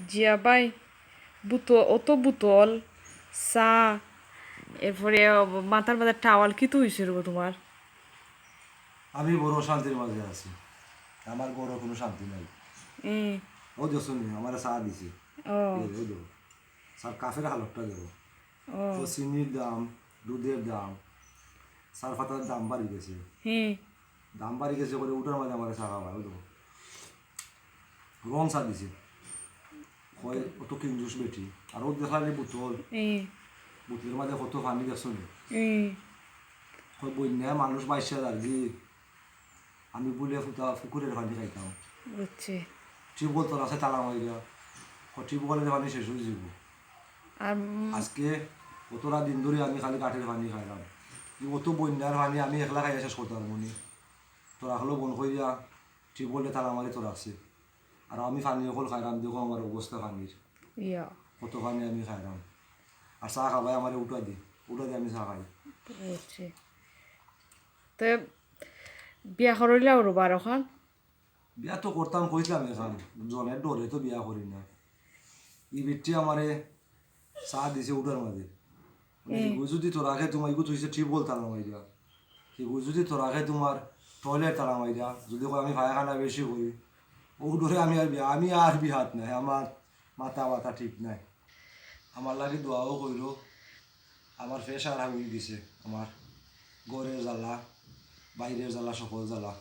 জিয়া ভাই বুতল অত বুতল চা এরপরে মাথার মাথার টাওয়াল কি তো হয়েছে রে তোমার? আমি বড় শান্তির মাঝে আছি, আমার বড় কোনো শান্তি নাই। এ, ও দেখুন আমার চা দিছে, ও ওই দেখো স্যার কাফের হালতটা দেখো। ও ও চিনির দাম, দুধের দাম, সার ফাতার দাম বাড়ি গেছে। হ্যাঁ দাম বাড়ি গেছে করে উঠার মাঝে আমার চা খাওয়া, ওই দেখো রং চা দিছে, হয় অত কিং জুস বেটি। আর ও দেখালে বোতল, এ বোতলের মাঝে কত পানি দেখছো নি? এ হয় বন্যায় মানুষ 22,000 দি, আমি বলে পুকুরের পানি খাইতাম। বুঝছি। টিউবওয়েল তোর আছে তালা মারিয়া, টিউবওয়েলের পানি শেষ হয়ে যাব। আর আজকে অতটা দিন ধরে আমি খালি কাঠের পানি খাইলাম, অত বন্যার পানি আমি একলা খাইয়া শেষ করতাম মনি। তোরা হলো বন করিয়া টিউবওয়েলে তালা মারি তোর আছে, আর আমি পানি অকল খাইলাম, দেখো আমার অবস্থা পানির, ইয়া কত পানি আমি খাইলাম। আর চা খাবাই আমার উঠা দিয়ে আমি চা খাই। বুঝছি। তো বিয়া করলে আর রোবার এখন বিয়া তো করতাম কইছিলাম এখন, জনের ডরে তো বিয়া করি না। ই বিটি আমারে চা দিছে উঠার মাঝে, মানে এ হিগু যদি তোর আগে তোমার ইগু তুইছে টিউবওয়েল তালা মারিয়া, হিগু যদি তোর আগে তোমার টয়লেট তালা মারিয়া, যদি কয় আমি পায়খানা বেশি করি, ও ডরে আমি আর বিহাত নাই, আমার মাথা ঠিক নাই। আমার লাগে দোয়াও কইল, আমার ফেস আর আমি দিছে, আমার ঘরের জ্বালা, বাইরের জ্বালা, সকল জ্বালা।